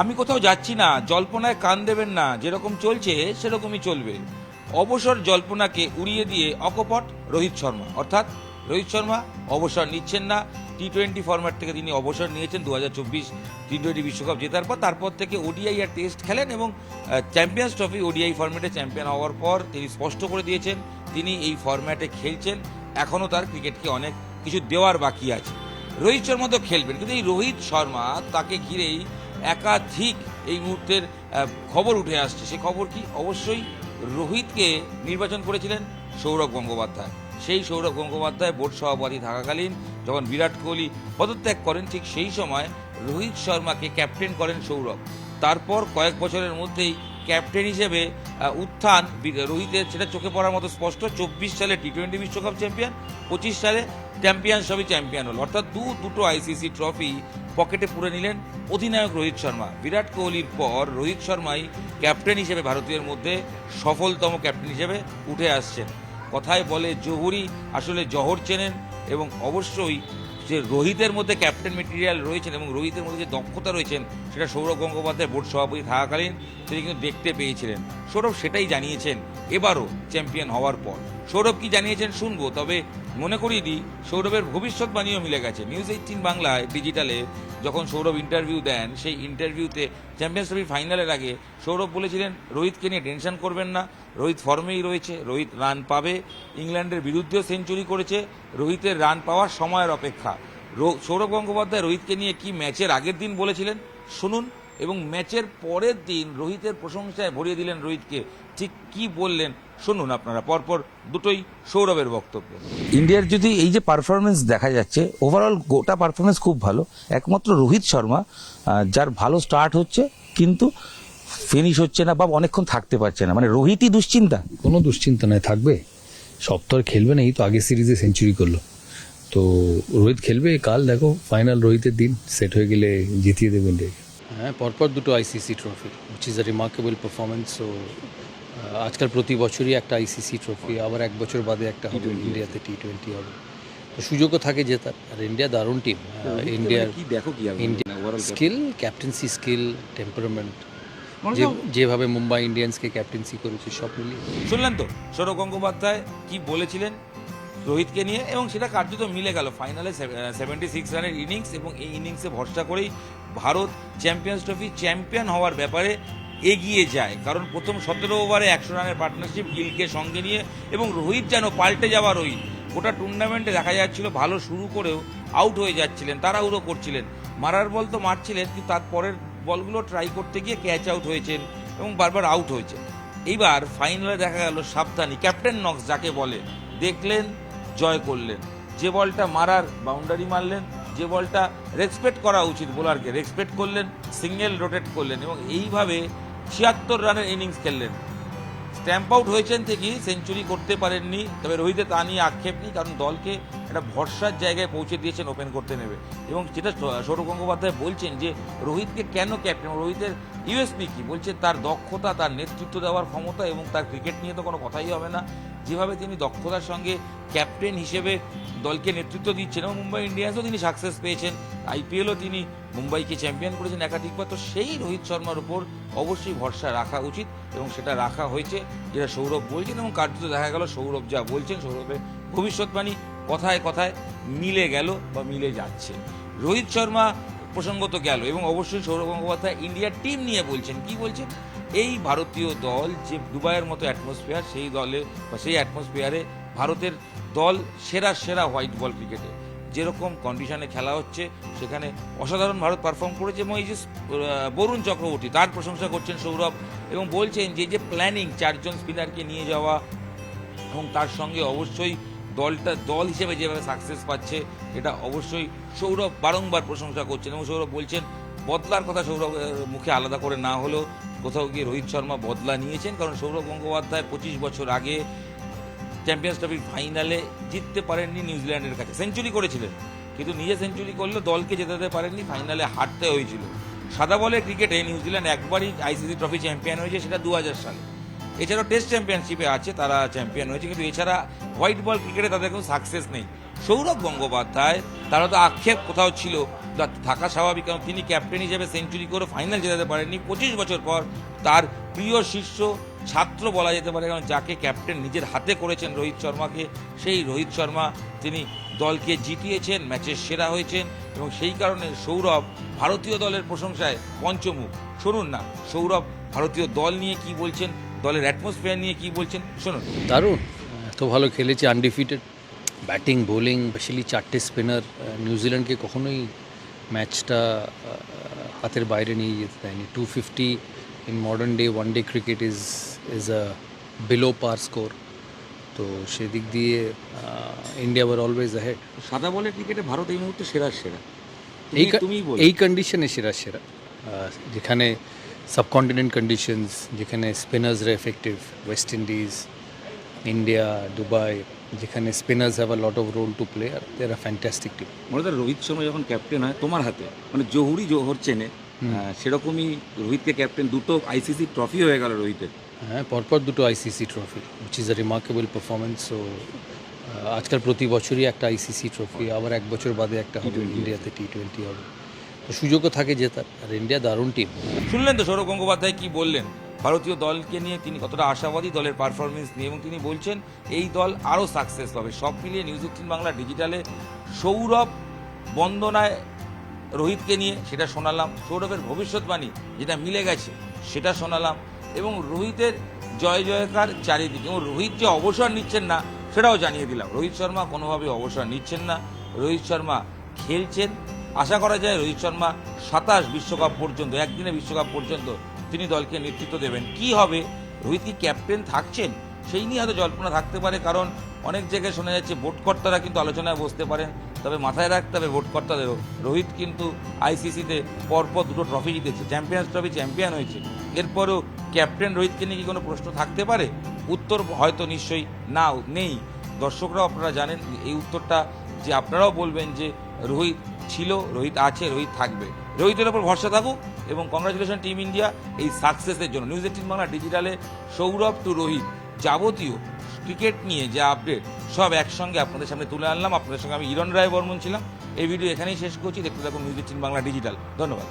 আমি কোথাও যাচ্ছি না, জল্পনায় কান দেবেন না, যেরকম চলছে সেরকমই চলবে। অবসর জল্পনাকে উড়িয়ে দিয়ে অকপট রোহিত শর্মা, অর্থাৎ রোহিত শর্মা অবসর নিচ্ছেন না। টি-20 ফরম্যাট থেকে তিনি অবসর নিয়েছেন 2024 টি-20 বিশ্বকাপ জেতার পর। তারপর থেকে ওডিআই আর টেস্ট খেলেন এবং চ্যাম্পিয়ন্স ট্রফি ওডিআই ফরম্যাটে চ্যাম্পিয়ন হওয়ার পর তিনি স্পষ্ট করে দিয়েছেন তিনি এই ফরম্যাটে খেলছেন। এখনও তার ক্রিকেটকে অনেক কিছু দেওয়ার বাকি আছে। রোহিত শর্মা তো খেলবেন, কিন্তু এই রোহিত শর্মা তাকে ঘিরেই একাধিক এই মুহূর্তের খবর উঠে আসছে। সে খবর কি? অবশ্যই রোহিতকে নির্বাচন করেছিলেন সৌরভ গঙ্গোপাধ্যায়। সেই সৌরভ গঙ্গোপাধ্যায় বোর্ড সভাপতি থাকাকালীন যখন বিরাট কোহলি পদত্যাগ করেন, ঠিক সেই সময় রোহিত শর্মাকে ক্যাপ্টেন করেন সৌরভ। তারপর কয়েক বছরের মধ্যেই ক্যাপ্টেন হিসেবে উত্থান রোহিতের, সেটা চোখে পড়ার মতো স্পষ্ট। 24 সালে টি-20 বিশ্বকাপ চ্যাম্পিয়ন, 25 সালে চ্যাম্পিয়ন্স ট্রফি চ্যাম্পিয়ন হল, অর্থাৎ দুটো আইসিসি ট্রফি পকেটে পুরে নিলেন অধিনায়ক রোহিত শর্মা। বিরাট কোহলির পর রোহিত শর্মাই ক্যাপ্টেন হিসেবে ভারতীয়ের মধ্যে সফলতম ক্যাপ্টেন হিসেবে উঠে আসছেন। কথায় বলে জহুরি আসলে জহর চেনেন, এবং অবশ্যই যে রোহিতের মধ্যে ক্যাপ্টেন মেটেরিয়াল রয়েছেন এবং রোহিতের মধ্যে যে দক্ষতা রয়েছেন, সেটা সৌরভ গঙ্গোপাধ্যায় বোর্ড সভাপতি থাকাকালীন তিনি কিন্তু দেখতে পেয়েছিলেন। সৌরভ সেটাই জানিয়েছেন এবারও চ্যাম্পিয়ন হওয়ার পর। সৌরভ কি জানিয়েছেন শুনবো, তবে মনে করিয়ে দিই সৌরভের ভবিষ্যৎবাণীও মিলে গেছে। নিউজ 18 বাংলায় ডিজিটালে যখন সৌরভ ইন্টারভিউ দেন, সেই ইন্টারভিউতে চ্যাম্পিয়ন্স ট্রফি ফাইনালের আগে সৌরভ বলেছিলেন রোহিতকে নিয়ে টেনশন করবেন না, রোহিত ফর্মেই রয়েছে, রোহিত রান পাবে। ইংল্যান্ডের বিরুদ্ধেও সেঞ্চুরি করেছে, রোহিতের রান পাওয়ার সময়ের অপেক্ষা। সৌরভ গঙ্গোপাধ্যায় রোহিতকে নিয়ে কি ম্যাচের আগের দিন বলেছিলেন শুনুন, এবং ম্যাচের পরের দিন রোহিতের প্রশংসায় ভরিয়ে দিলেন রোহিতকে। ঠিক কি বললেন শুনুন আপনারা, পরপর দুটোই সৌরভের বক্তব্য। ইন্ডিয়ার যদি এই যে পারফরমেন্স দেখা যাচ্ছে, ওভারঅল গোটা পারফরমেন্স খুব ভালো। একমাত্র রোহিত শর্মা যার ভালো স্টার্ট হচ্ছে কিন্তু ফিনিশ হচ্ছে না বা অনেকক্ষণ থাকতে পারছে না, মানে রোহিতই দুশ্চিন্তা। কোনো দুশ্চিন্তা নয়, থাকবে। সব তো আর খেলবে না, এই তো আগের সিরিজে সেঞ্চুরি করলো, তো রোহিত খেলবে। কাল দেখো ফাইনাল, রোহিতের দিন সেট হয়ে গেলে জিতিয়ে দেবে ইন্ডিয়াকে। হ্যাঁ, পরপর দুটো ICC trophy, which is a remarkable performance. So আজকাল প্রতি বছরই একটা আইসিসি ট্রফি, আবার এক বছর বাদে একটা হবে ইন্ডিয়াতে, টি-20 হবে, তো সুযোগও থাকে জেতার। আর ইন্ডিয়া দারুণ টিম। ইন্ডিয়ার কি দেখো কি স্কিল, ক্যাপ্টেন্সি স্কিল, টেম্পারমেন্ট, যেভাবে মুম্বাই ইন্ডিয়ান্সকে ক্যাপ্টেন্সি করেছে, সব মিলিয়ে। শুনলেন তো সৌরভ গঙ্গোপাধ্যায় কি বলেছিলেন রোহিতকে নিয়ে, এবং সেটা কার্যত মিলে গেল। ফাইনালে 76 রানের ইনিংস, এবং এই ইনিংসে ভরসা করেই ভারত চ্যাম্পিয়ন্স ট্রফি চ্যাম্পিয়ন হওয়ার ব্যাপারে এগিয়ে যায়। কারণ প্রথম 17 ওভারে 100 রানের পার্টনারশিপ গিলকে সঙ্গে নিয়ে, এবং রোহিত যেন পাল্টে যাওয়া রোহিত। গোটা টুর্নামেন্টে দেখা যাচ্ছিল ভালো শুরু করেও আউট হয়ে যাচ্ছিলেন, তাড়াহুড়ো করছিলেন, মারার বল তো মারছিলেন, কিন্তু তারপরের বলগুলো ট্রাই করতে গিয়ে ক্যাচ আউট হয়েছেন এবং বারবার আউট হয়েছে। এইবার ফাইনালে দেখা গেল সাবধানী ক্যাপ্টেন নক্স যাকে বলে, দেখলেন জয় করলেন। যে বলটা মারার বাউন্ডারি মারলেন, যে বলটা রেসপেক্ট করা উচিত বোলারকে রেসপেক্ট করলেন, সিঙ্গেল রোটেট করলেন, এবং এইভাবে 76 রানের ইনিংস খেললেন। স্ট্যাম্প আউট হয়েছেন ঠিকই, সেঞ্চুরি করতে পারেননি, তবে রোহিতের তা নিয়ে আক্ষেপ নেই, কারণ দলকে একটা ভরসার জায়গায় পৌঁছে দিয়েছেন ওপেন করতে নেবে। এবং যেটা সৌরভ গঙ্গোপাধ্যায় বলছেন যে রোহিতকে কেন ক্যাপ্টেন, রোহিতের ইউএসপি কি, বলছে তার দক্ষতা, তার নেতৃত্ব দেওয়ার ক্ষমতা, এবং তার ক্রিকেট নিয়ে তো কোনো কথাই হবে না। যেভাবে তিনি দক্ষতার সঙ্গে ক্যাপ্টেন হিসেবে দলকে নেতৃত্ব দিচ্ছেন, এবং মুম্বাই ইন্ডিয়ান্সও তিনি সাকসেস পেয়েছেন, আইপিএলও তিনি মুম্বাইকে চ্যাম্পিয়ন করেছেন একাধিকবার। তো সেই রোহিত শর্মার উপর অবশ্যই ভরসা রাখা উচিত, এবং সেটা রাখা হয়েছে, যেটা সৌরভ বলছেন, এবং কার্যত দেখা গেল সৌরভ যা বলছেন, সৌরভের ভবিষ্যৎবাণী কথায় কথায় মিলে গেল বা মিলে যাচ্ছে। রোহিত শর্মা প্রসঙ্গ তো গেল, এবং অবশ্যই সৌরভ গঙ্গোপাধ্যায় ইন্ডিয়ার টিম নিয়ে বলছেন। কি বলছেন? এই ভারতীয় দল যে দুবাইয়ের মতো অ্যাটমসফিয়ার, সেই দলে বা সেই অ্যাটমসফিয়ারে ভারতের দল সেরা সেরা হোয়াইট বল ক্রিকেটে যেরকম কন্ডিশনে খেলা হচ্ছে, সেখানে অসাধারণ ভারত পারফর্ম করেছে। এবং এই যে বরুণ চক্রবর্তী, তার প্রশংসা করছেন সৌরভ, এবং বলছেন যে প্ল্যানিং 4 জন স্পিনারকে নিয়ে যাওয়া, এবং তার সঙ্গে অবশ্যই দল হিসেবে যেভাবে সাকসেস পাচ্ছে, এটা অবশ্যই সৌরভ বারংবার প্রশংসা করছেন। এবং সৌরভ বলছেন বদলার কথা সৌরভের মুখে আলাদা করে না হলেও কোথাও গিয়ে রোহিত শর্মা বদলা নিয়েছেন, কারণ সৌরভ গঙ্গোপাধ্যায় 25 বছর আগে চ্যাম্পিয়ন্স ট্রফির ফাইনালে জিততে পারেননি নিউজিল্যান্ডের কাছে, সেঞ্চুরি করেছিলেন, কিন্তু নিজে সেঞ্চুরি করলে দলকে জেতাতে পারেননি, ফাইনালে হারতে হয়েছিল। সাদা বলের ক্রিকেটে নিউজিল্যান্ড একবারই আইসিসি ট্রফি চ্যাম্পিয়ন হয়েছে, সেটা 2000 সালে। এছাড়াও টেস্ট চ্যাম্পিয়নশিপে আছে, তারা চ্যাম্পিয়ন হয়েছে, কিন্তু এছাড়া হোয়াইট বল ক্রিকেটে তাদের কোনো সাকসেস নেই। সৌরভ গঙ্গোপাধ্যায়, তারা তো আক্ষেপ কোথাও ছিল থাকা স্বাভাবিক, কারণ তিনি ক্যাপ্টেন হিসেবে সেঞ্চুরি করে ফাইনাল জেতাতে পারেননি 25 বছর পর। তার প্রিয় শিষ্য ছাত্র বলা যেতে পারে, কারণ যাকে ক্যাপ্টেন নিজের হাতে করেছেন রোহিত শর্মাকে, সেই রোহিত শর্মা তিনি দলকে জিতিয়েছেন, ম্যাচের সেরা হয়েছেন, এবং সেই কারণে সৌরভ ভারতীয় দলের প্রশংসায় পঞ্চমুখ। শুনুন না সৌরভ ভারতীয় দল নিয়ে কি বলছেন, দলের অ্যাটমসফিয়ার নিয়ে কি বলছেন, শুনুন। দারুণ, এত ভালো খেলেছে, আনডিফিটেড ব্যাটিং বোলিং, স্পেশালি 4টে স্পিনার। নিউজিল্যান্ডকে কখনোই ম্যাচটা হাতের বাইরে নিয়ে যেতে দেয়নি। 250 in modern day one day cricket is a below par score. তো সেদিক দিয়ে ইন্ডিয়া ওয়ার অলওয়েজ অ্যাহেড। সাদা বলের ক্রিকেটে ভারত এই মুহূর্তে সেরা সেরা। এই কন্ডিশনে সেরা যেখানে সাবকন্টিনেন্ট কন্ডিশনস, যেখানে স্পিনার্সরা effective, West Indies, India, Dubai, যেখানে spinners have a lot of role to play, আর they are a fantastic team. মনে হয় রোহিত শর্মা যখন ক্যাপ্টেন হয় তোমার হাতে, মানে জহুরি জোহর চেনে, সেরকমই রোহিতকে ক্যাপ্টেন, দুটো আইসিসি ট্রফি হয়ে গেল রোহিতের। হ্যাঁ, পরপর দুটো ICC trophy, which is a remarkable performance. So আজকাল প্রতি বছরই একটা আইসিসি ট্রফি, আবার এক বছর বাদে একটা হবে ইন্ডিয়াতে, T20 হবে। তো সুযোগও থাকে জেতার, আর ইন্ডিয়া দারুণ টিম। শুনলেন তো সৌরভ গঙ্গোপাধ্যায় কি বললেন ভারতীয় দলকে নিয়ে, তিনি কতটা আশাবাদী দলের পারফরমেন্স নিয়ে, এবং তিনি বলছেন এই দল আরও সাকসেস হবে। সব মিলিয়ে নিউজ 18 বাংলা ডিজিটালে সৌরভ বন্দনায় রোহিতকে নিয়ে সেটা শোনালাম, সৌরভের ভবিষ্যৎবাণী যেটা মিলে গেছে সেটা শোনালাম, এবং রোহিতের জয় জয়কার চারিদিকে, এবং রোহিত যে অবসর নিচ্ছেন না সেটাও জানিয়ে দিলাম। রোহিত শর্মা কোনোভাবে অবসর নিচ্ছেন না, রোহিত শর্মা খেলছেন। আশা করা যায় রোহিত শর্মা 27 বিশ্বকাপ পর্যন্ত, একদিনে বিশ্বকাপ পর্যন্ত তিনি দলকে নেতৃত্ব দেবেন। কি হবে, রোহিত কি ক্যাপ্টেন থাকছেন সেই নিয়ে হয়তো জল্পনা থাকতে পারে, কারণ অনেক জায়গায় শোনা যাচ্ছে ভোটকর্তারা কিন্তু আলোচনায় বসতে পারেন। তবে মাথায় রাখতে হবে ভোটকর্তাদেরও, রোহিত কিন্তু আইসিসিতে পরপর দুটো ট্রফি জিতেছে, চ্যাম্পিয়ন্স ট্রফি চ্যাম্পিয়ন হয়েছে। এরপরও ক্যাপ্টেন রোহিতকে নিয়ে কি কোনো প্রশ্ন থাকতে পারে? উত্তর হয়তো নিশ্চয়ই না, নেই। দর্শকরাও আপনারা জানেন এই উত্তরটা, যে আপনারাও বলবেন যে রোহিত ছিল, রোহিত আছে, রোহিত থাকবে। রোহিতের ওপর ভরসা থাকুক, এবং কংগ্রাচুলেশন টিম ইন্ডিয়া এই সাকসেসের জন্য। নিউজ 18 বাংলা ডিজিটালে সৌরভ টু রোহিত যাবতীয় ক্রিকেট নিয়ে যে আপডেট সব একসঙ্গে আপনাদের সামনে তুলে আনলাম। আপনাদের সঙ্গে আমি ইরণ রায় বর্মন ছিলাম। এই ভিডিও এখানেই শেষ করছি। দেখতে থাকুন নিউজ 18 বাংলা ডিজিটাল। ধন্যবাদ।